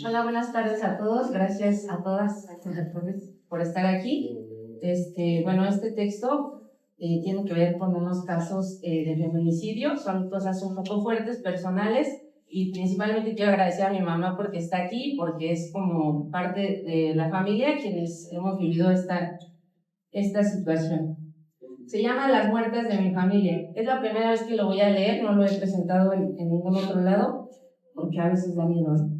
Hola, buenas tardes a todos. Gracias a todas por estar aquí. Bueno, este texto tiene que ver con unos casos de feminicidio. Son cosas un poco fuertes, personales, y principalmente quiero agradecer a mi mamá porque está aquí, porque es como parte de la familia quienes hemos vivido esta situación. Se llama Las muertes de mi familia. Es la primera vez que lo voy a leer, no lo he presentado en ningún otro lado, porque a veces da miedo, ¿no?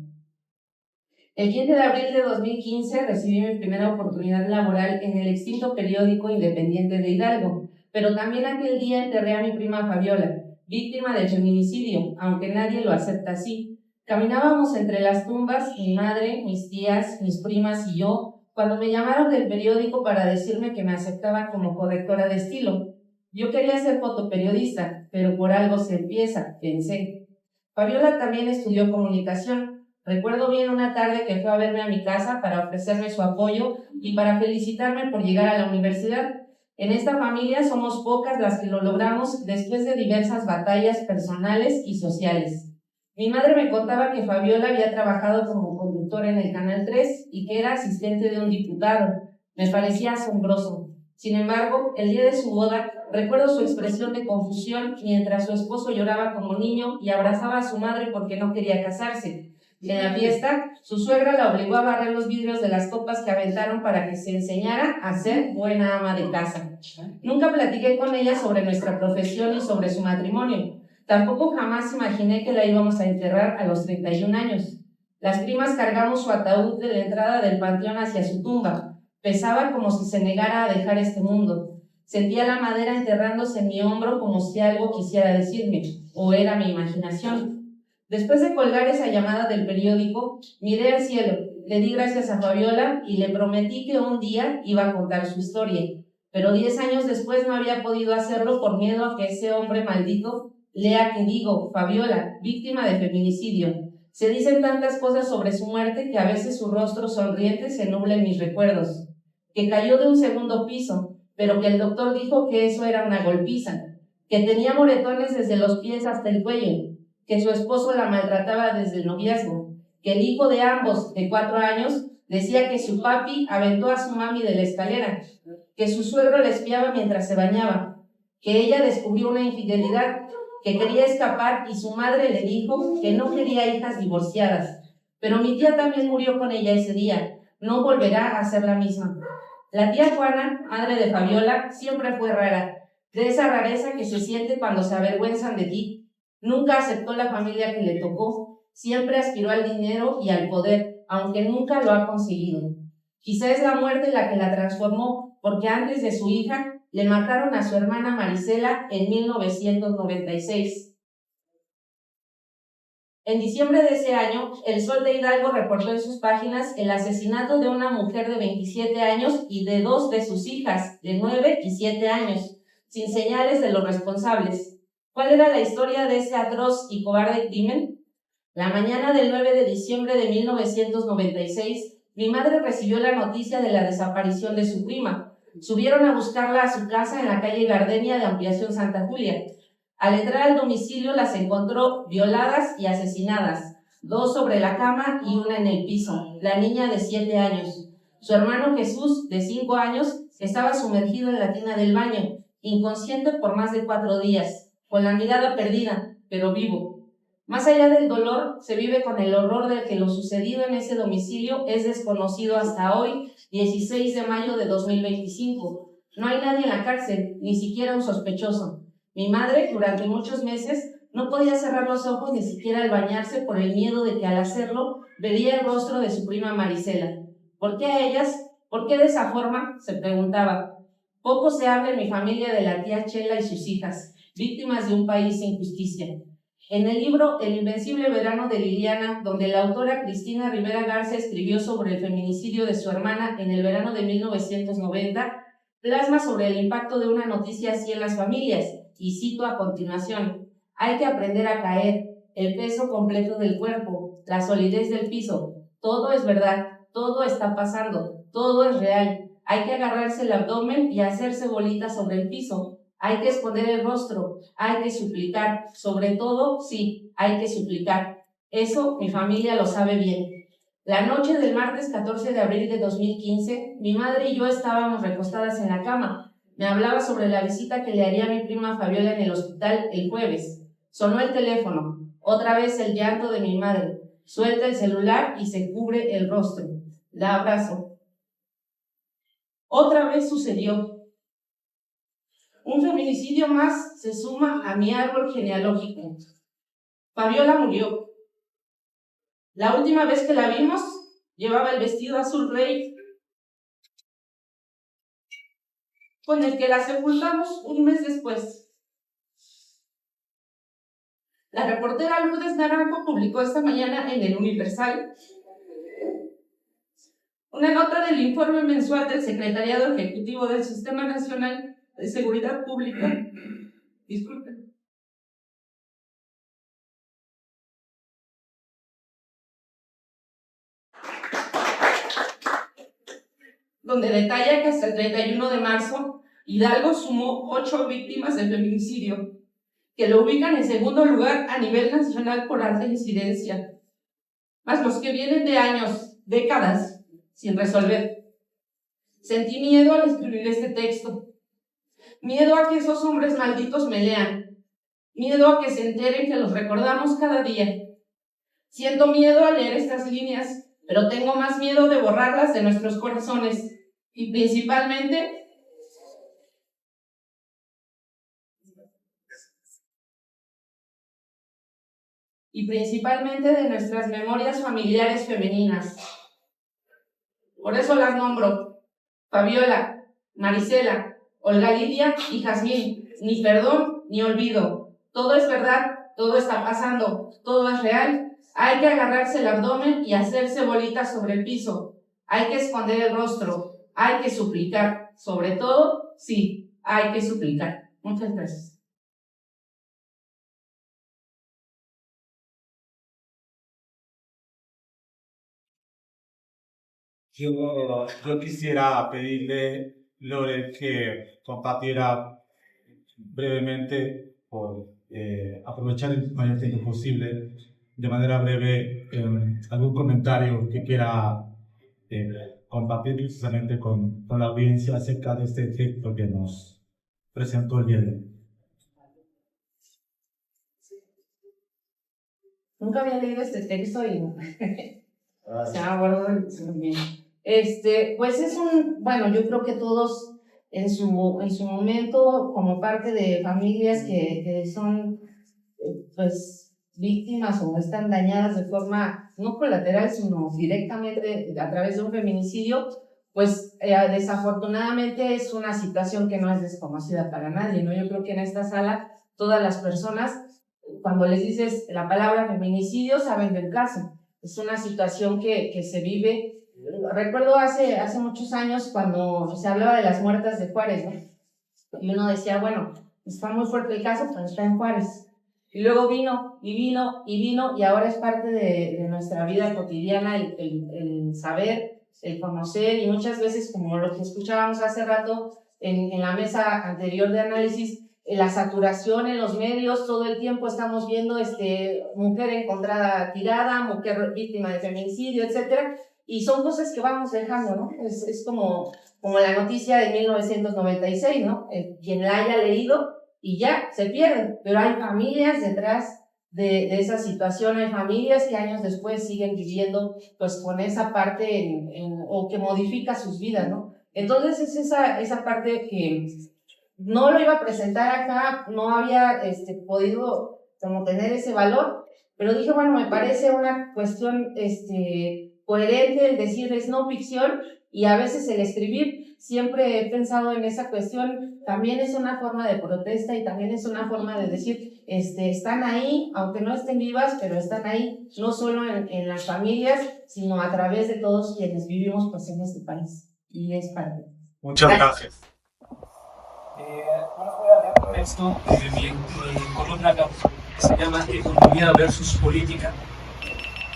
El 15 de abril de 2015 recibí mi primera oportunidad laboral en el extinto periódico Independiente de Hidalgo, pero también aquel día enterré a mi prima Fabiola, víctima del feminicidio, aunque nadie lo acepta así. Caminábamos entre las tumbas, mi madre, mis tías, mis primas y yo, cuando me llamaron del periódico para decirme que me aceptaban como correctora de estilo. Yo quería ser fotoperiodista, pero por algo se empieza, pensé. Fabiola también estudió comunicación. Recuerdo bien una tarde que fue a verme a mi casa para ofrecerme su apoyo y para felicitarme por llegar a la universidad. En esta familia somos pocas las que lo logramos después de diversas batallas personales y sociales. Mi madre me contaba que Fabiola había trabajado como conductora en el Canal 3 y que era asistente de un diputado. Me parecía asombroso. Sin embargo, el día de su boda, recuerdo su expresión de confusión mientras su esposo lloraba como niño y abrazaba a su madre porque no quería casarse. En la fiesta, su suegra la obligó a barrer los vidrios de las copas que aventaron para que se enseñara a ser buena ama de casa. Nunca platiqué con ella sobre nuestra profesión y sobre su matrimonio. Tampoco jamás imaginé que la íbamos a enterrar a los 31 años. Las primas cargamos su ataúd de la entrada del panteón hacia su tumba. Pesaba como si se negara a dejar este mundo. Sentía la madera enterrándose en mi hombro como si algo quisiera decirme, o era mi imaginación. Después de colgar esa llamada del periódico, miré al cielo, le di gracias a Fabiola y le prometí que un día iba a contar su historia. Pero 10 años después no había podido hacerlo por miedo a que ese hombre maldito lea que digo, Fabiola, víctima de feminicidio. Se dicen tantas cosas sobre su muerte que a veces su rostro sonriente se nubla en mis recuerdos. Que cayó de un segundo piso, pero que el doctor dijo que eso era una golpiza. Que tenía moretones desde los pies hasta el cuello. Que su esposo la maltrataba desde el noviazgo. Que el hijo de ambos, de 4 años, decía que su papi aventó a su mami de la escalera. Que su suegro la espiaba mientras se bañaba. Que ella descubrió una infidelidad, que quería escapar y su madre le dijo que no quería hijas divorciadas. Pero mi tía también murió con ella ese día. No volverá a ser la misma. La tía Juana, madre de Fabiola, siempre fue rara, de esa rareza que se siente cuando se avergüenzan de ti. Nunca aceptó la familia que le tocó, siempre aspiró al dinero y al poder, aunque nunca lo ha conseguido. Quizá es la muerte la que la transformó, porque antes de su hija le mataron a su hermana Marisela en 1996. En diciembre de ese año, El Sol de Hidalgo reportó en sus páginas el asesinato de una mujer de 27 años y de 2 de sus hijas, de 9 y 7 años, sin señales de los responsables. ¿Cuál era la historia de ese atroz y cobarde crimen? La mañana del 9 de diciembre de 1996, mi madre recibió la noticia de la desaparición de su prima. Subieron a buscarla a su casa en la calle Gardenia de Ampliación Santa Julia. Al entrar al domicilio las encontró violadas y asesinadas, 2 sobre la cama y una en el piso, la niña de 7 años. Su hermano Jesús, de 5 años, estaba sumergido en la tina del baño, inconsciente por más de 4 días, con la mirada perdida, pero vivo. Más allá del dolor, se vive con el horror de que lo sucedido en ese domicilio es desconocido hasta hoy, 16 de mayo de 2025. No hay nadie en la cárcel, ni siquiera un sospechoso. Mi madre, durante muchos meses, no podía cerrar los ojos ni siquiera al bañarse por el miedo de que al hacerlo vería el rostro de su prima Marisela. ¿Por qué a ellas? ¿Por qué de esa forma? Se preguntaba. Poco se habla en mi familia de la tía Chela y sus hijas, víctimas de un país sin justicia. En el libro El invencible verano de Liliana, donde la autora Cristina Rivera Garza escribió sobre el feminicidio de su hermana en el verano de 1990, plasma sobre el impacto de una noticia así en las familias, y cito a continuación: hay que aprender a caer, el peso completo del cuerpo, la solidez del piso, todo es verdad, todo está pasando, todo es real, hay que agarrarse el abdomen y hacerse bolitas sobre el piso. Hay que esconder el rostro, hay que suplicar, sobre todo, sí, hay que suplicar. Eso mi familia lo sabe bien. La noche del martes 14 de abril de 2015, mi madre y yo estábamos recostadas en la cama. Me hablaba sobre la visita que le haría a mi prima Fabiola en el hospital el jueves. Sonó el teléfono. Otra vez el llanto de mi madre. Suelta el celular y se cubre el rostro. La abrazo. Otra vez sucedió. Un feminicidio más se suma a mi árbol genealógico. Fabiola murió. La última vez que la vimos, llevaba el vestido azul rey con el que la sepultamos un mes después. La reportera Lourdes Naranjo publicó esta mañana en El Universal una nota del informe mensual del Secretariado Ejecutivo del Sistema Nacional de Seguridad Pública. Disculpen. Donde detalla que hasta el 31 de marzo, Hidalgo sumó 8 víctimas de feminicidio, que lo ubican en segundo lugar a nivel nacional por alta incidencia, más los que vienen de años, décadas, sin resolver. Sentí miedo al escribir este texto, miedo a que esos hombres malditos me lean, miedo a que se enteren que los recordamos cada día. Siento miedo al leer estas líneas, pero tengo más miedo de borrarlas de nuestros corazones y principalmente de nuestras memorias familiares femeninas. Por eso las nombro: Fabiola, Marisela, Olga Lidia y Jazmín. Ni perdón ni olvido. Todo es verdad, todo está pasando, todo es real. Hay que agarrarse el abdomen y hacerse bolitas sobre el piso. Hay que esconder el rostro. Hay que suplicar. Sobre todo, sí, hay que suplicar. Muchas gracias. Yo quisiera pedirle, Lore, que compartiera brevemente, por aprovechar el mayor tiempo posible, de manera breve, algún comentario que quiera compartir precisamente con la audiencia acerca de este texto que nos presentó el día de hoy. Nunca había leído este texto y se me acuerdo muy bien. Pues es bueno, yo creo que todos en su momento, como parte de familias que son pues víctimas o están dañadas de forma no colateral, sino directamente a través de un feminicidio, pues desafortunadamente es una situación que no es desconocida para nadie, ¿no? Yo creo que en esta sala todas las personas, cuando les dices la palabra feminicidio, saben del caso. Es una situación que se vive. Recuerdo hace muchos años cuando se hablaba de las muertas de Juárez, ¿no? Y uno decía, bueno, está muy fuerte el caso, pero está en Juárez. Y luego vino, y ahora es parte de nuestra vida cotidiana el saber, el conocer, y muchas veces, como lo que escuchábamos hace rato en la mesa anterior de análisis, la saturación en los medios, todo el tiempo estamos viendo mujer encontrada tirada, mujer víctima de feminicidio, etcétera, y son cosas que vamos dejando, ¿no? Es como la noticia de 1996, ¿no? Quien la haya leído y ya se pierde, pero hay familias detrás de esa situación, hay familias que años después siguen viviendo pues con esa parte o que modifica sus vidas, ¿no? Entonces es esa parte que no lo iba a presentar acá, no había podido como tener ese valor, pero dije, bueno, me parece una cuestión coherente el decir es no ficción, y a veces el escribir, siempre he pensado en esa cuestión, también es una forma de protesta y también es una forma de decir, están ahí, aunque no estén vivas, pero están ahí, no solo en las familias, sino a través de todos quienes vivimos pues en este país, y es parte. Muchas gracias. Ahora voy a leer un texto de mi columna que se llama Economía versus Política,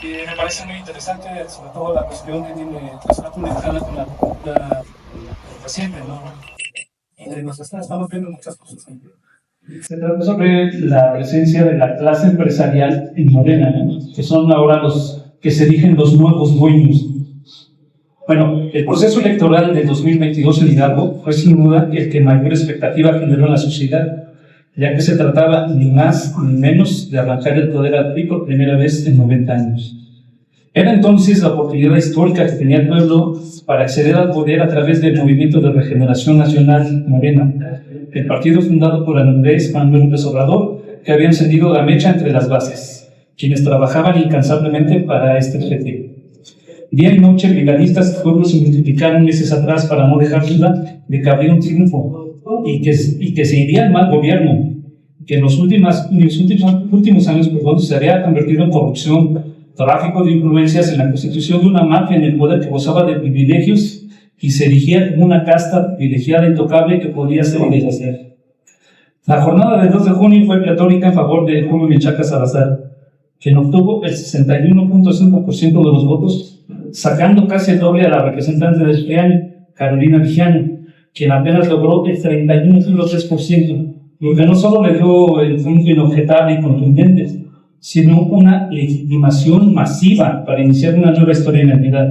que me parece muy interesante, sobre todo la cuestión que está conectada con la cultura reciente, ¿no? Y estamos viendo muchas cosas. Se trata sobre la presencia de la clase empresarial en Morena, ¿no? Que son ahora los que se eligen los nuevos dueños. Bueno, el proceso electoral del 2022 en Hidalgo fue sin duda el que mayor expectativa generó en la sociedad, ya que se trataba ni más ni menos de arrancar el poder al PRI por primera vez en 90 años. Era entonces la oportunidad histórica que tenía el pueblo para acceder al poder a través del Movimiento de Regeneración Nacional Morena, el partido fundado por Andrés Manuel López Obrador, que había encendido la mecha entre las bases, quienes trabajaban incansablemente para este objetivo. Día y noche, brigadistas y pueblos se multiplicaron meses atrás para no dejar duda de que habría un triunfo y que se iría al mal gobierno, que en los últimos años se había convertido en corrupción, tráfico de influencias, en la constitución de una mafia en el poder que gozaba de privilegios y se erigía como una casta privilegiada e intocable que podía ser y deshacer. La jornada del 2 de junio fue pletórica en favor de Julio Menchaca Salazar, quien obtuvo el 61.5% de los votos, sacando casi el doble a la representante de este año, Carolina Vijano, quien apenas logró el 31.3%, lo que no solo le dio el triunfo inobjetable y contundente, sino una legitimación masiva para iniciar una nueva historia en la entidad.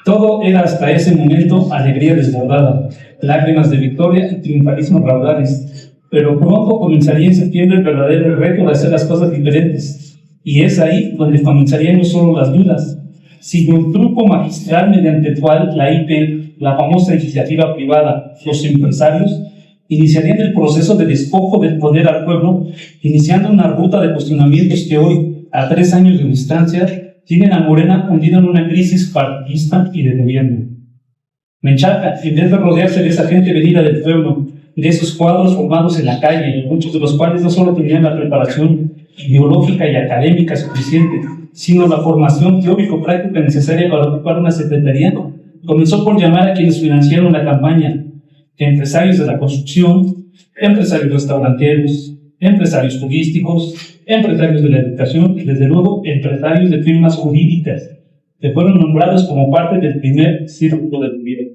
Todo era hasta ese momento alegría desbordada, lágrimas de victoria y triunfalismo raudales, pero pronto comenzaría en septiembre el verdadero reto de hacer las cosas diferentes, y es ahí donde comenzarían no solo las dudas, sino un truco magistral mediante el cual la IP, la famosa iniciativa privada, los empresarios, iniciarían el proceso de despojo del poder al pueblo, iniciando una ruta de cuestionamientos que hoy, a 3 años de distancia, tienen a Morena hundido en una crisis partidista y de gobierno. Menchaca, en vez de rodearse de esa gente venida del pueblo, de esos cuadros formados en la calle, muchos de los cuales no solo tenían la preparación ideológica y académica suficiente, sino la formación teórico-práctica necesaria para ocupar una secretaría, comenzó por llamar a quienes financiaron la campaña, empresarios de la construcción, empresarios restauranteros, empresarios turísticos, empresarios de la educación y, desde luego, empresarios de firmas jurídicas, que fueron nombrados como parte del primer círculo de gobierno.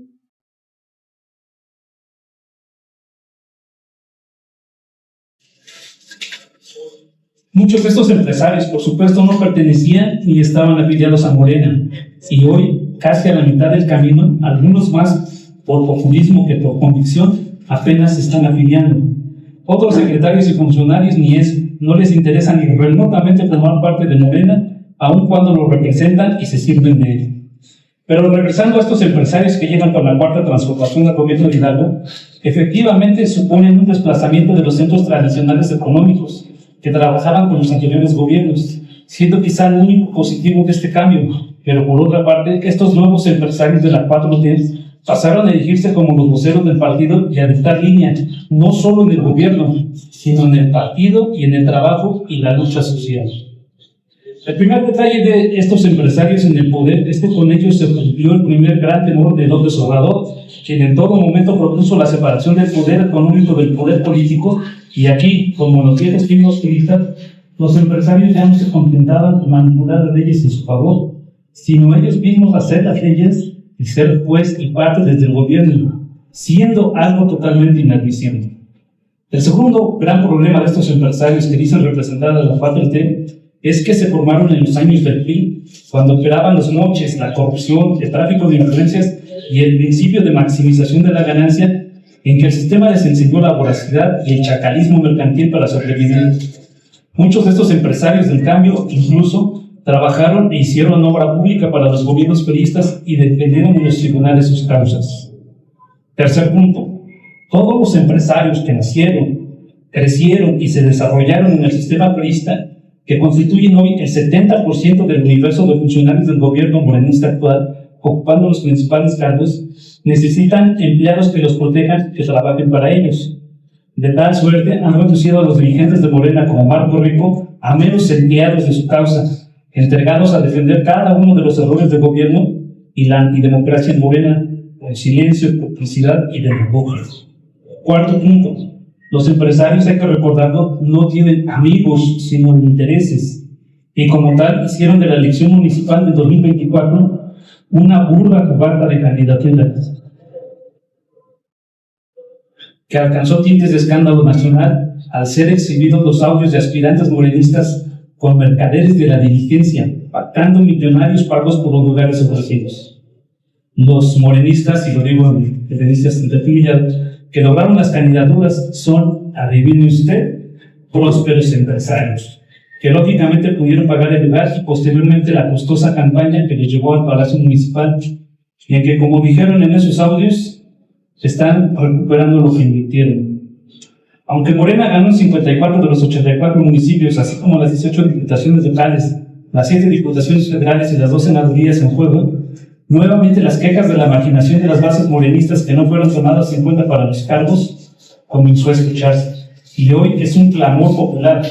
Muchos de estos empresarios, por supuesto, no pertenecían ni estaban afiliados a Morena, y hoy, casi a la mitad del camino, algunos más, por populismo que por convicción, apenas se están afiliando. Otros secretarios y funcionarios ni eso, no les interesa ni remotamente formar parte de Morena, aun cuando lo representan y se sirven de él. Pero regresando a estos empresarios que llegan con la cuarta transformación del gobierno de Hidalgo, efectivamente suponen un desplazamiento de los centros tradicionales económicos que trabajaban con los anteriores gobiernos, siendo quizá el único positivo de este cambio. Pero por otra parte, estos nuevos empresarios de la 4T pasaron a elegirse como los voceros del partido y a dictar línea, no solo en el gobierno, sino en el partido y en el trabajo y la lucha social. El primer detalle de estos empresarios en el poder es que con ellos se cumplió el primer gran temor de López Obrador, quien en todo momento propuso la separación del poder económico del poder político, y aquí, como los viejos tiempos turistas, los empresarios ya no se contentaban con manipular las leyes en su favor, sino ellos mismos hacer las leyes y ser juez y parte desde el gobierno, siendo algo totalmente inadmisible. El segundo gran problema de estos empresarios que dicen representar a la 4T es que se formaron en los años del PRI, cuando operaban los moches, la corrupción, el tráfico de influencias y el principio de maximización de la ganancia, en que el sistema les enseñó la voracidad y el chacalismo mercantil para sobrevivir. Muchos de estos empresarios, en cambio, incluso trabajaron e hicieron obra pública para los gobiernos priistas y defendieron en los tribunales sus causas. Tercer punto, todos los empresarios que nacieron, crecieron y se desarrollaron en el sistema priista, que constituyen hoy el 70% del universo de funcionarios del gobierno morenista actual, ocupando los principales cargos, necesitan empleados que los protejan y que trabajen para ellos. De tal suerte han reducido a los dirigentes de Morena como Marco Rico a meros empleados de su causa, entregados a defender cada uno de los errores del gobierno y la antidemocracia en Morena, con silencio, complicidad y demagogia. Cuarto punto, los empresarios, hay que recordarlo, no tienen amigos, sino intereses, y como tal hicieron de la elección municipal de 2024 una burda jugada de candidaturas. que alcanzó tintes de escándalo nacional al ser exhibidos los audios de aspirantes morenistas con mercaderes de la diligencia, pactando millonarios pagos por los lugares ofrecidos. Los morenistas, y lo digo en periodistas tentativas, que lograron las candidaturas son, adivine usted, prósperos empresarios, que lógicamente pudieron pagar el lugar y posteriormente la costosa campaña que les llevó al Palacio Municipal, y en que, como dijeron en esos audios, están recuperando lo que invirtieron. Aunque Morena ganó en 54 de los 84 municipios, así como las 18 diputaciones locales, las 7 diputaciones federales y las 2 senadurías en juego, nuevamente las quejas de la marginación de las bases morenistas que no fueron tomadas en cuenta para los cargos comenzó a escucharse. Y hoy es un clamor popular.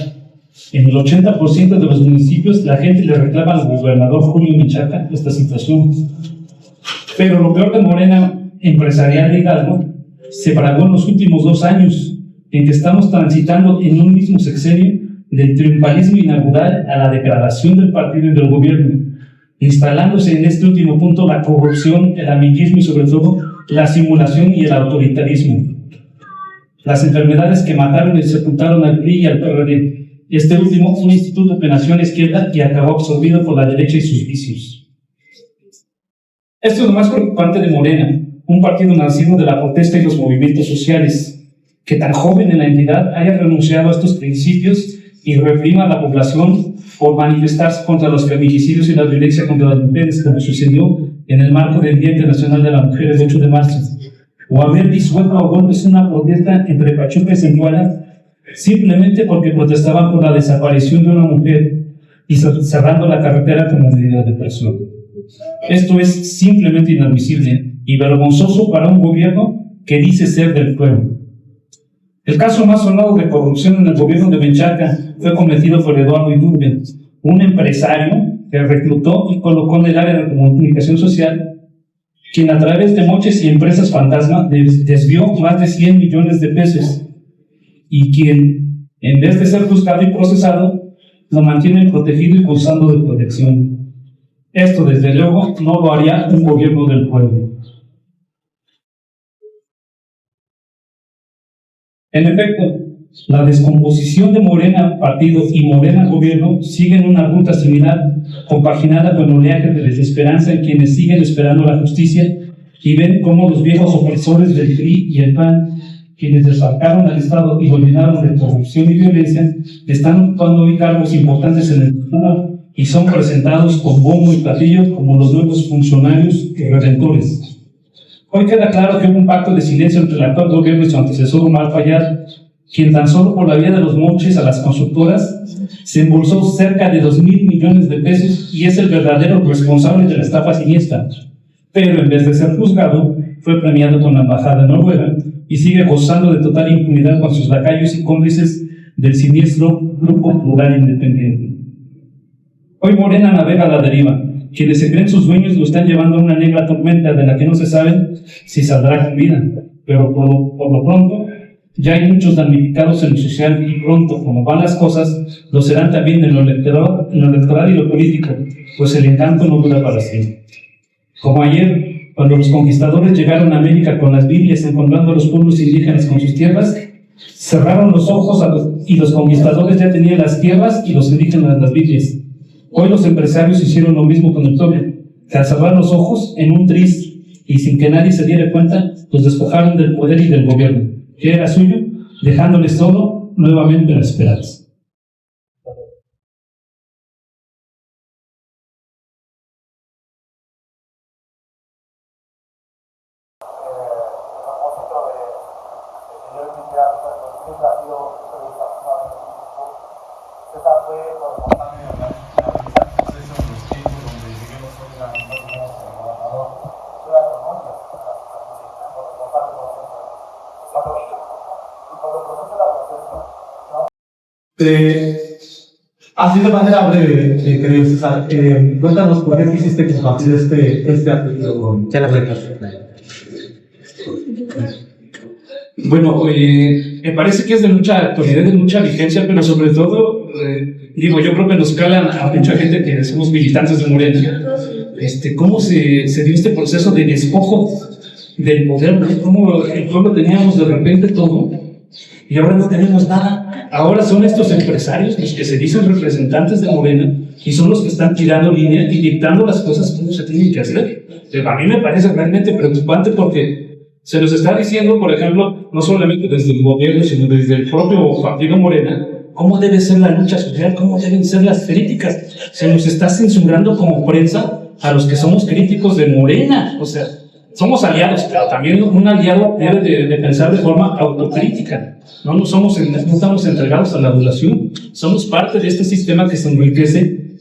En el 80% de los municipios la gente le reclama al gobernador Julio Menchaca esta situación. Pero lo peor de Morena empresarial de Hidalgo se fragó en los últimos 2 años, en que estamos transitando en un mismo sexenio del triunfalismo inaugural a la degradación del partido y del gobierno, instalándose en este último punto la corrupción, el amiguismo y sobre todo la simulación y el autoritarismo. Las enfermedades que mataron y sepultaron al PRI y al PRD, este último un instituto que nació en la izquierda y acabó absorbido por la derecha y sus vicios. Esto es lo más preocupante de Morena, un partido nacido de la protesta y los movimientos sociales, que tan joven en la entidad haya renunciado a estos principios y reprima a la población por manifestarse contra los feminicidios y la violencia contra las mujeres, como sucedió en el marco del Día Internacional de la Mujer el 8 de marzo, o haber disuelto a golpes una protesta entre Pachuca y Zempoala simplemente porque protestaban por la desaparición de una mujer y cerrando la carretera como medida de presión. Esto es simplemente inadmisible y vergonzoso para un gobierno que dice ser del pueblo. El caso más sonado de corrupción en el gobierno de Menchaca fue cometido por Eduardo Iturbe, un empresario que reclutó y colocó en el área de comunicación social, quien a través de moches y empresas fantasma desvió más de 100 millones de pesos y quien, en vez de ser juzgado y procesado, lo mantiene protegido y gozando de protección. Esto, desde luego, no lo haría un gobierno del pueblo. En efecto, la descomposición de Morena partido y Morena gobierno siguen una ruta similar, compaginada con oleajes de desesperanza en quienes siguen esperando la justicia y ven cómo los viejos opresores del PRI y el PAN, quienes desfalcaron al Estado y lo llenaron de corrupción y violencia, están ocupando hoy cargos importantes en el Estado y son presentados con bombo y platillo como los nuevos funcionarios y redentores. Hoy queda claro que hubo un pacto de silencio entre el actual gobierno y su antecesor Omar Fayad, quien tan solo por la vía de los moches a las constructoras se embolsó cerca de 2,000 millones de pesos y es el verdadero responsable de la estafa siniestra. Pero en vez de ser juzgado, fue premiado con la embajada de Noruega y sigue gozando de total impunidad con sus lacayos y cómplices del siniestro Grupo Plural Independiente. Hoy Morena navega a la deriva. Quienes se creen sus dueños lo están llevando a una negra tormenta de la que no se sabe si saldrá con vida. Pero por lo pronto, ya hay muchos damnificados en lo social y pronto, como van las cosas, lo serán también en lo electoral y lo político, pues el encanto no dura para siempre. Como ayer, cuando los conquistadores llegaron a América con las Biblias, encontrando a los pueblos indígenas con sus tierras, cerraron los ojos y los conquistadores ya tenían las tierras y los indígenas las Biblias. Hoy los empresarios hicieron lo mismo con el pueblo, que al cerrar los ojos en un tris y sin que nadie se diera cuenta, los despojaron del poder y del gobierno, que era suyo, dejándoles solo nuevamente la esperanza. Así de manera breve, querido César, cuéntanos por qué quisiste compartir este artículo con la Bueno, me parece que es de mucha actualidad, de mucha vigencia, pero sobre todo, yo creo que nos calan a mucha gente que somos militantes de Morena. ¿Cómo se dio este proceso de despojo del poder, ¿no? Como el pueblo teníamos de repente todo y ahora no tenemos nada. Ahora son estos empresarios los que se dicen representantes de Morena y son los que están tirando línea y dictando las cosas como se tienen que hacer. Pero a mí me parece realmente preocupante porque se nos está diciendo, por ejemplo, no solamente desde el gobierno, sino desde el propio partido Morena, cómo debe ser la lucha social, cómo deben ser las críticas. Se nos está censurando como prensa a los que somos críticos de Morena. O sea, somos aliados, pero también un aliado debe de pensar de forma autocrítica. No estamos entregados a la adulación. Somos parte de este sistema que se enriquece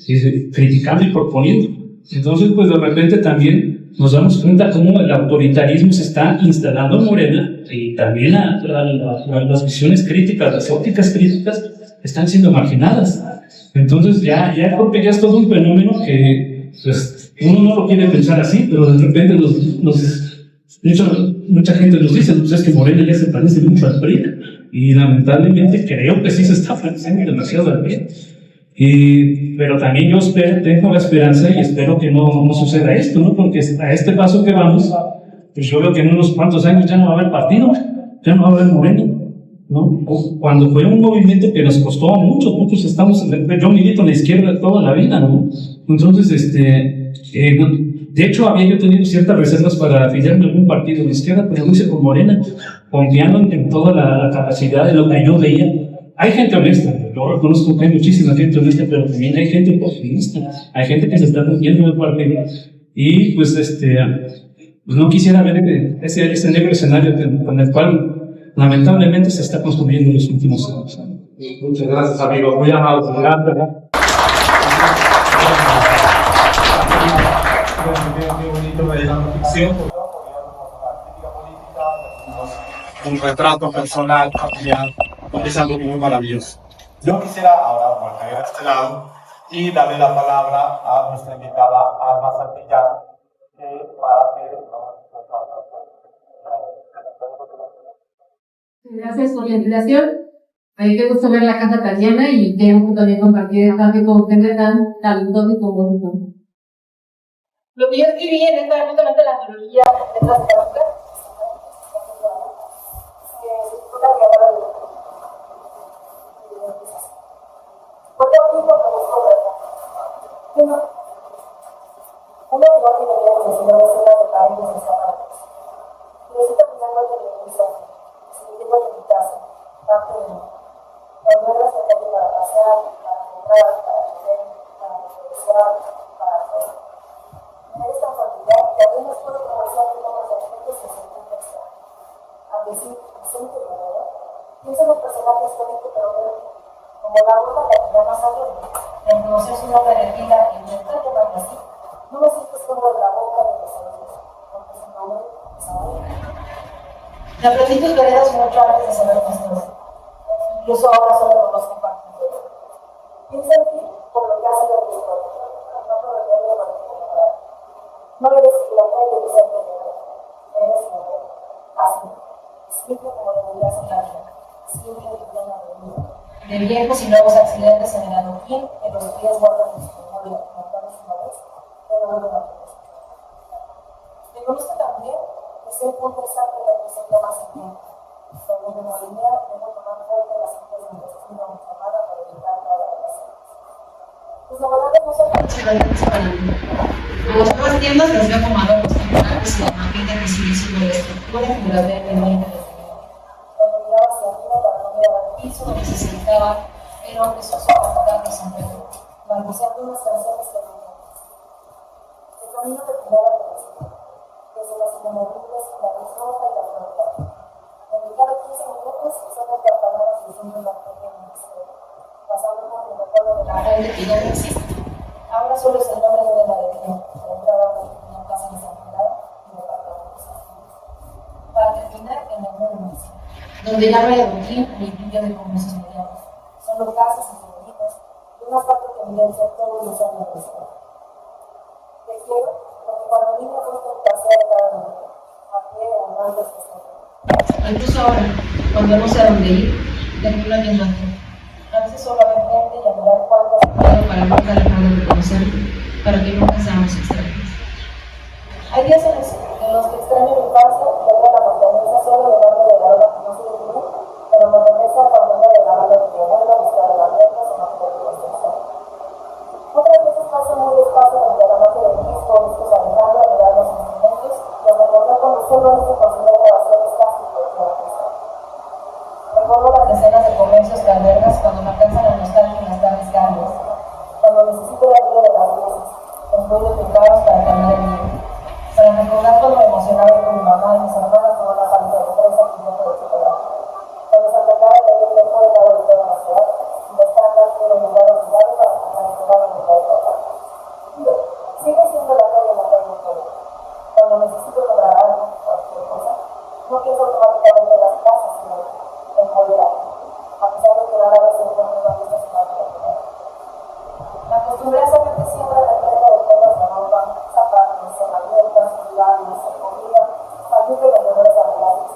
criticando y proponiendo. Entonces, pues de repente también nos damos cuenta cómo el autoritarismo se está instalando en Morena y también las visiones críticas, las ópticas críticas están siendo marginadas. Entonces ya creo que ya es todo un fenómeno que pues, uno no lo quiere pensar así, pero de repente mucha gente nos dice, pues es que Morena ya se parece mucho al PRI, y lamentablemente creo que sí se está pareciendo demasiado al PRI. Pero también yo tengo la esperanza y espero que no suceda esto, ¿no? Porque a este paso que vamos, pues yo veo que en unos cuantos años ya no va a haber partido, ya no va a haber Morena, ¿no? Cuando fue un movimiento que nos costó mucho, muchos yo milito en la izquierda toda la vida, ¿no? Entonces, de hecho, había yo tenido ciertas reservas para afiliarme a algún partido de izquierda, pero lo hice con Morena, confiando en toda la capacidad de lo que yo veía. Hay gente honesta, yo reconozco que hay muchísima gente honesta, pero también hay gente oportunista, hay gente que se está metiendo en el partido. Y pues, pues no quisiera ver ese negro escenario con el cual lamentablemente se está construyendo en los últimos años. Muchas gracias, amigos. Muy amados. Qué bonito de la ficción. Un retrato personal, familiar, es algo muy maravilloso. Yo quisiera ahora volver a este lado y darle la palabra a nuestra invitada Alma Santillán para que nos comparta. Gracias por la invitación. A mí me gusta ver la casa tan llena y quiero también compartir el cambio con gente tan talentosa y como vosotros. Lo que yo escribí en esta justamente la antología de las cartas, aprendí tus veredas mucho antes de saber nuestros. Incluso ahora solo los comparto. Piensa en ti por lo que hace la historia, no por lo que hace la particular. No eres la calle de ser primero, eres mujer. Así, siempre como deberías ser la vida, siempre de plena avenida. De viejos y nuevos accidentes en el adoquín, que los pies guardan en su memoria, montados una vez, pero no vuelven a ver. Reconozco también que ser punto exacto representa más el tiempo. Cuando me moría, debo tomar fuerte las cintas de mi destino a mi llamada para evitar cada relación. Pues la verdad no son tan chilenos para mí. A las nuevas tiendas les veo como adornos temporales y la maqueta que sigue siendo la estructura general de mi interés. Cuando miraba hacia arriba para no mirar al piso, donde se sentaba el hombre sociocultural y sombrero, balbuceando unas canciones que no. El camino de cuidar a desde las inamovibles, la luz roja y la flor blanca. Donde cada 15 minutos suenan campanadas diciendo la pequeña historia, pasando por el recuerdo de la gente que ya no existe. Ahora solo es el nombre de una alegría, la entrada de una casa desamparada y de apartamentos. Para terminar en el nuevo inicio, donde ya no hay adoquín ni lluvia de comercios medianos, solo casas y femeninas, y una falta de evidencia todos los años de historia. Te quiero, porque cuando a mí me gusta el paseo de cada uno, a pie o andando hasta el incluso ahora, cuando no sé a dónde ir, termino viendo a ti. A veces solo a ver gente y a mirar cuánto ha pasado para nunca dejar de reconocerlo, para que nunca seamos extraños. Hay días en los que extraño mi infancia espacio muy escaso en el gramaje del disco, discos Alejandra, de dar los instrumentos, y al recordar cuando solo hice considerar grabaciones casi de la pista. Recuerdo las decenas de comercios que albergas cuando me alcanzan la nostalgia en las tardes cálidas, cuando necesito la ayuda de las luces, el ruido de carros para calmar el miedo, para recordar cuando me emocionaba ir con mi mamá y mis hermanas tomar la paleta de fresa y de chocolate, cuando se atacaba el tiempo de lado de toda la ciudad y los tandas de los lugares para recuperar el lugar de la sigue siendo la calle todo. Cuando necesito lograr algo, cualquier cosa, no pienso automáticamente en las casas, sino en volver a pesar de que rara vez encuentro una vista sonora de la primera. Me acostumbré a saber que siempre repleta de prendas de ropa, zapatos, herramientas, lugares, comida, paquetes de vendedores ambulantes.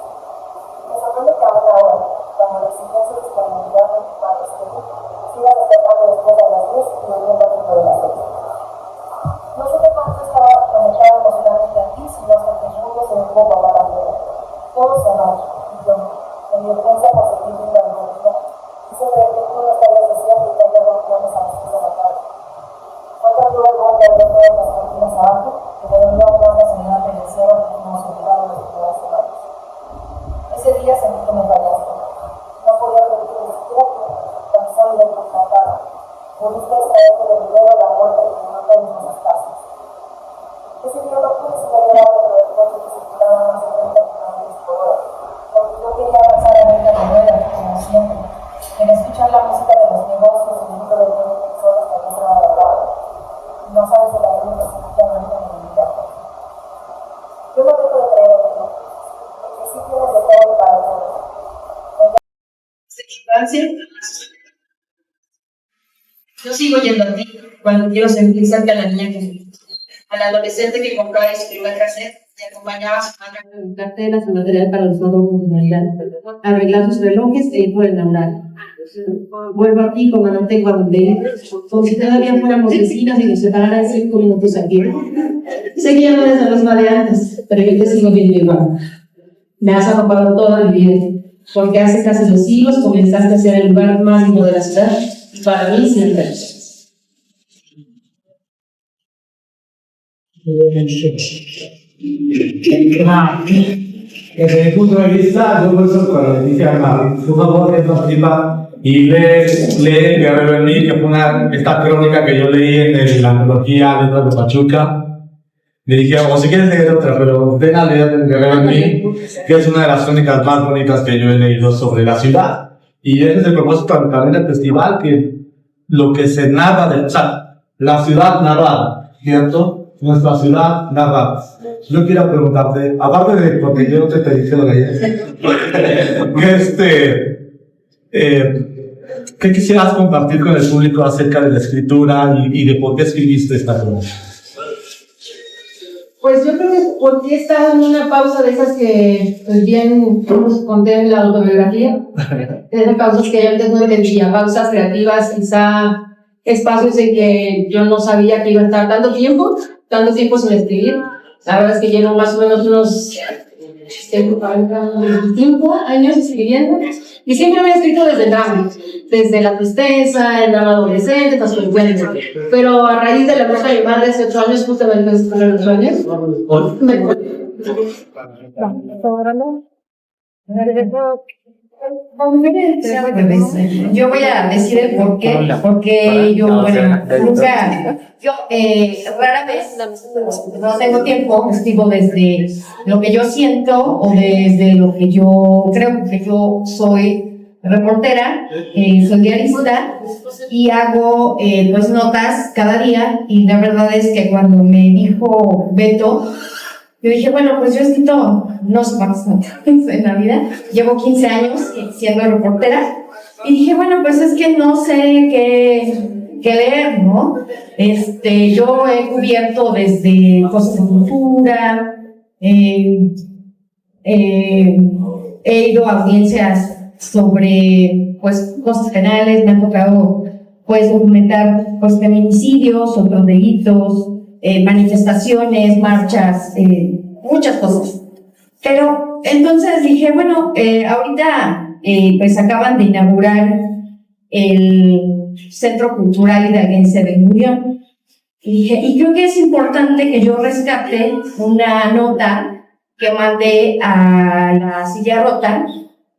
Me sorprende que aún ahora, cuando la exigencia de disponibilidad de equipamiento siga despertando después de las 10 y volviendo dentro de las 8. No sé de cuánto estaba conectado emocionalmente aquí, sino hasta que el mundo se detuvo a hablar a la todo cerrado, y yo, en mi urgencia por sentirme la bienvenida, quise ver que tú no estarías diciendo que haya reuniones a las 6 de la tarde. Fue tan duro el golpe de ver todas las cortinas abajo, que me dolió aún más la señal del encierro que fuimos obligados las primeras semanas. Ese día sentí que me fallaste. No podía admitir ni siquiera que, tan sólida y confrontada, pudiste saber que le libero la muerte que me mata en mis espacios. Ese día no pude sin ayudar dentro del coche que circulaba a más de 30 kilómetros por hora, porque yo quería avanzar a la carrera, como siempre. Quería escuchar la música de los negocios y el grito de los personas que habían entrado al lado. Y no sabes el alegría que sentí al verme en mi casa. Yo no dejo de creer en ti, en que sí tienes de todo para todos. Infancia, yo sigo yendo a ti cuando quiero sentir cerca a la niña que fui, al adolescente que compraba su primer cassette y acompañaba a su madre con carteras y material para los adornos de Navidad, arreglar sus relojes e ir por el laboral. Vuelvo a ti, comandante, cuando como si todavía fuéramos vecinas y nos separaran 5 minutos aquí. Sé que ya no eres la misma de antes, pero yo te sigo viendo igual. Me has arropado toda mi vida, porque hace casi 2 siglos comenzaste a ser el lugar más lindo de la ciudad, y para mí siempre. Desde mi punto de vista, yo por eso cuando le dije a Mari, por favor, participa y lee Guerrero en mí, que fue esta crónica que yo leí en la antología Letras de Pachuca. Le dije, o si quieres leer otra, pero ven a leer Guerrero en mí, que es una de las crónicas más bonitas que yo he leído sobre la ciudad. Y ese es el propósito también del festival, que lo que se narra o sea, la ciudad narrada, ¿cierto? Nuestra ciudad narrada. Yo quiero preguntarte, aparte de porque yo te dije lo que ¿qué quisieras compartir con el público acerca de la escritura y de por qué escribiste esta crónica? Pues yo creo que porque he estado en una pausa de esas que, pues bien, os conté en la autobiografía, de esas pausas que yo antes no entendía, pausas creativas, quizá espacios en que yo no sabía que iba a estar tanto tiempo sin escribir. La verdad es que llevo más o menos unos 25 años escribiendo, y siempre me he escrito desde el drama, desde la tristeza, el drama adolescente, las frecuencias. Pero a raíz de la muerte de mi madre hace 8 años, justamente hace 8 años, yo voy a decir el por qué, porque yo, bueno, nunca, rara vez no tengo tiempo, escribo desde lo que yo siento o desde lo que yo creo, que yo soy reportera, soy diarista y hago pues notas cada día, y la verdad es que cuando me dijo Beto, yo dije, bueno, pues yo he escrito no sé cuántas notas en la vida, llevo 15 años siendo reportera, y dije, bueno, pues es que no sé qué leer, ¿no? Yo he cubierto desde cosas de cultura, he ido a audiencias sobre, pues, cosas penales, me han tocado, pues, documentar, pues, feminicidios, otros delitos, manifestaciones, marchas, muchas cosas. Pero entonces dije, bueno, ahorita pues acaban de inaugurar el Centro Cultural Hidalguense de Unión, Y creo que es importante que yo rescate una nota que mandé a la Silla Rota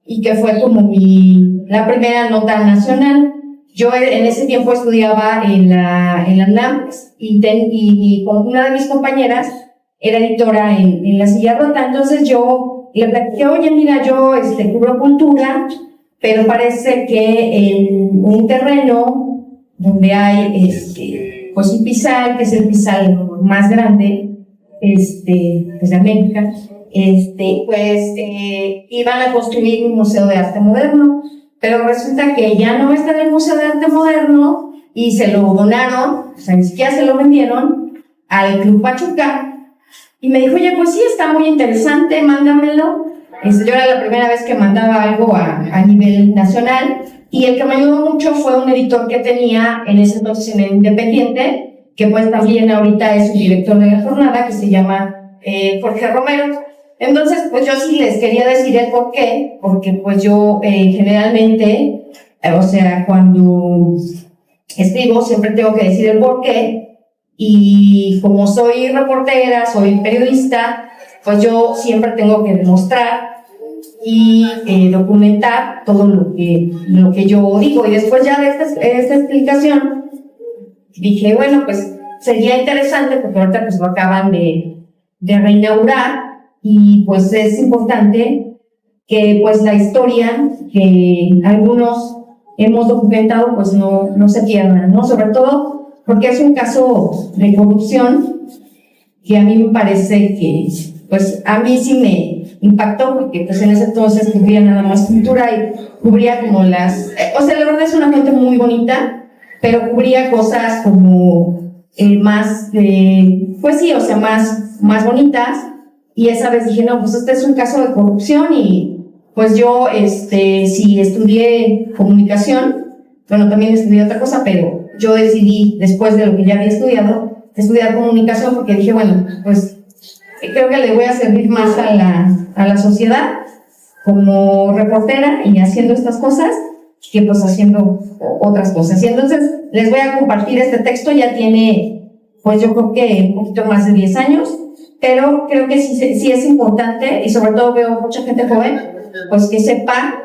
y que fue como la primera nota nacional. Yo en ese tiempo estudiaba en la UNAM y con una de mis compañeras era editora en la Silla Rota. Entonces yo le platiqué, oye, mira, yo cubro cultura, pero parece que en un terreno donde hay pues un pisal, que es el pisal más grande pues de América, iban a construir un museo de arte moderno, pero resulta que ya no está en el Museo de Arte Moderno y se lo donaron, o sea, ni siquiera se lo vendieron al Club Pachuca. Y me dijo, oye, pues sí, está muy interesante, mándamelo. Yo era la primera vez que mandaba algo a nivel nacional, y el que me ayudó mucho fue un editor que tenía en ese entonces en el Independiente, que pues también ahorita es un director de la jornada, que se llama Jorge Romero. Entonces, pues yo sí les quería decir el por qué, porque pues yo generalmente, o sea, cuando escribo siempre tengo que decir el por qué, y como soy reportera, soy periodista, pues yo siempre tengo que demostrar y documentar todo lo que yo digo. Y después ya de esta explicación dije, bueno, pues sería interesante, porque ahorita pues lo acaban de reinaugurar, y pues es importante que pues la historia que algunos hemos documentado pues no se pierda, ¿no? Sobre todo porque es un caso de corrupción que a mí me parece que pues a mí sí me impactó, porque pues en ese entonces cubría nada más cultura y cubría como o sea, la verdad es una gente muy bonita, pero cubría cosas como más, pues sí, o sea, más bonitas. Y esa vez dije, no, pues este es un caso de corrupción, y pues yo sí estudié comunicación, bueno, también estudié otra cosa, pero yo decidí, después de lo que ya había estudiado, estudiar comunicación, porque dije, bueno, pues creo que le voy a servir más a la sociedad como reportera y haciendo estas cosas que pues haciendo otras cosas. Y entonces les voy a compartir este texto. Ya tiene, pues yo creo que un poquito más de 10 años, pero creo que sí es importante, y sobre todo veo mucha gente joven, pues que sepa,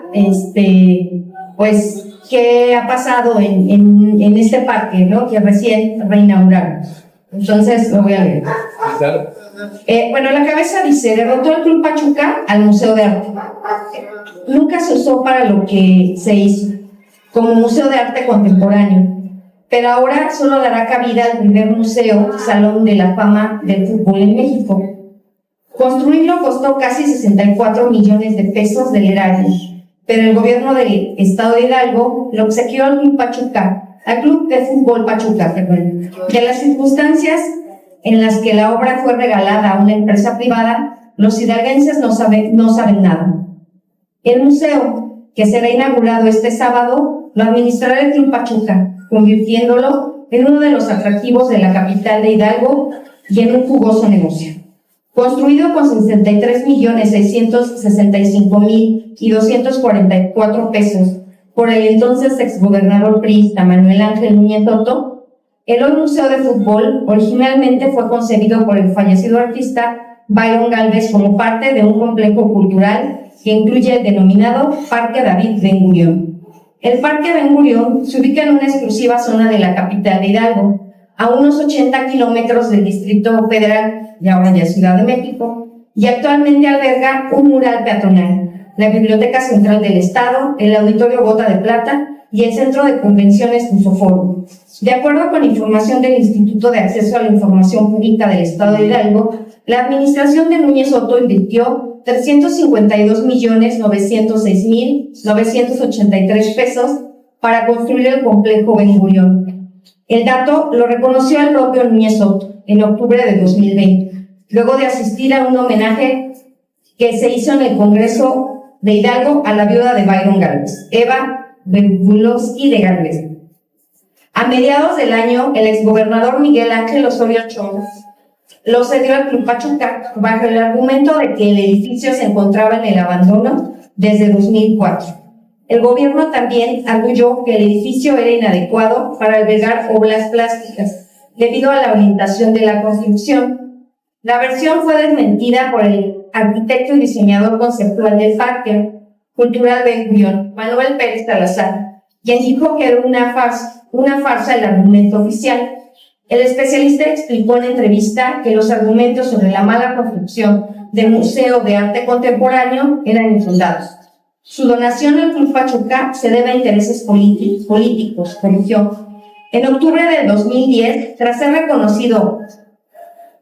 pues qué ha pasado en este parque, ¿no? Que recién reinauguraron. Entonces lo voy a leer. Bueno, la cabeza dice: derrotó el Club Pachuca al Museo de Arte. Nunca se usó para lo que se hizo, como Museo de Arte Contemporáneo, pero ahora solo dará cabida al primer museo, Salón de la Fama del Fútbol en México. Construirlo costó casi 64 millones de pesos del erario, pero el gobierno del estado de Hidalgo lo obsequió al Club Pachuca, al Club de Fútbol Pachuca, perdón. De las circunstancias en las que la obra fue regalada a una empresa privada, los hidalguenses no saben nada. El museo, que será inaugurado este sábado, lo administrará el Club Pachuca, convirtiéndolo en uno de los atractivos de la capital de Hidalgo y en un jugoso negocio. Construido con 63.665.244 pesos por el entonces exgobernador priista Manuel Ángel Núñez Soto, el hoy Museo de Fútbol originalmente fue concebido por el fallecido artista Byron Gálvez como parte de un complejo cultural que incluye el denominado Parque David Ben-Gurión. El Parque Ben-Gurión se ubica en una exclusiva zona de la capital de Hidalgo, a unos 80 kilómetros del Distrito Federal, y ahora ya Ciudad de México, y actualmente alberga un mural peatonal, la Biblioteca Central del Estado, el Auditorio Bota de Plata y el Centro de Convenciones Musoforo. De acuerdo con información del Instituto de Acceso a la Información Pública del Estado de Hidalgo, la administración de Núñez Soto invirtió 352.906.983 pesos para construir el complejo Ben-Gurión. El dato lo reconoció el propio Núñez Soto en octubre de 2020, luego de asistir a un homenaje que se hizo en el Congreso de Hidalgo a la viuda de Byron Gálvez, Eva Bengulowski de Gálvez. A mediados del año, el exgobernador Miguel Ángel Osorio Chong lo cedió al Club Pachuca bajo el argumento de que el edificio se encontraba en el abandono desde 2004. El gobierno también arguyó que el edificio era inadecuado para albergar obras plásticas, debido a la orientación de la construcción. La versión fue desmentida por el arquitecto y diseñador conceptual del Parque Cultural Ben-Gurión, Manuel Pérez Salazar, quien dijo que era una farsa el argumento oficial. El especialista explicó en entrevista que los argumentos sobre la mala construcción del Museo de Arte Contemporáneo eran infundados. Su donación al Club Pachuca se debe a intereses políticos, corrigió. En octubre del 2010, tras ser reconocido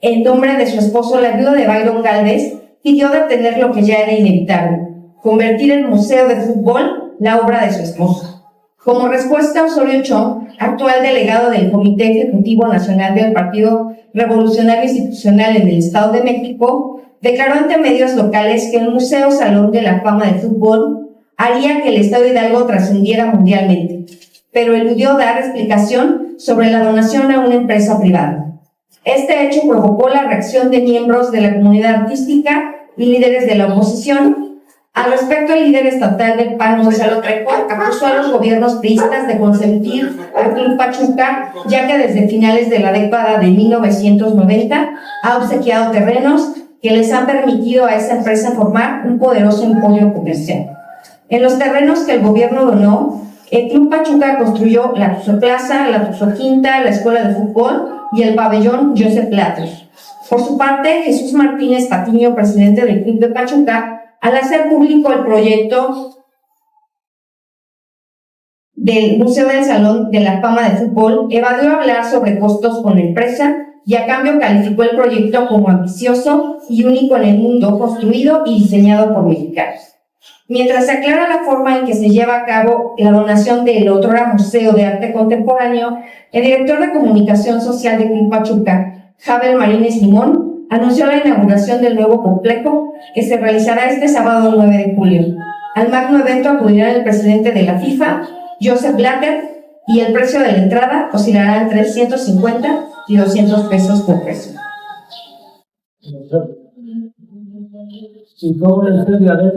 el nombre de su esposo, la viuda de Byron Gálvez pidió detener lo que ya era inevitable, convertir el Museo de Fútbol la obra de su esposo. Como respuesta, Osorio Chong, actual delegado del Comité Ejecutivo Nacional del Partido Revolucionario Institucional en el Estado de México, declaró ante medios locales que el Museo Salón de la Fama de Fútbol haría que el Estado Hidalgo trascendiera mundialmente, pero eludió dar explicación sobre la donación a una empresa privada. Este hecho provocó la reacción de miembros de la comunidad artística y líderes de la oposición. Al respecto, el líder estatal del PAN, Gonzalo Trejo, acusó a los gobiernos priistas de consentir al Club Pachuca, ya que desde finales de la década de 1990 ha obsequiado terrenos que les han permitido a esa empresa formar un poderoso emporio comercial. En los terrenos que el gobierno donó, el Club Pachuca construyó la Tuzo Plaza, la Tuzo Quinta, la Escuela de Fútbol y el pabellón Josep Platos. Por su parte, Jesús Martínez Patiño, presidente del Club de Pachuca, al hacer público el proyecto del Museo del Salón de la Fama de Fútbol, evadió hablar sobre costos con la empresa y a cambio calificó el proyecto como ambicioso y único en el mundo, construido y diseñado por mexicanos. Mientras se aclara la forma en que se lleva a cabo la donación del otrora Museo de Arte Contemporáneo, el director de Comunicación Social de Club Pachuca, Javier Marínez Limón, anunció la inauguración del nuevo complejo que se realizará este sábado 9 de julio. Al magno evento acudirán el presidente de la FIFA, Joseph Blatter, y el precio de la entrada oscilará entre 150 y 200 pesos por persona. Y como el estudio de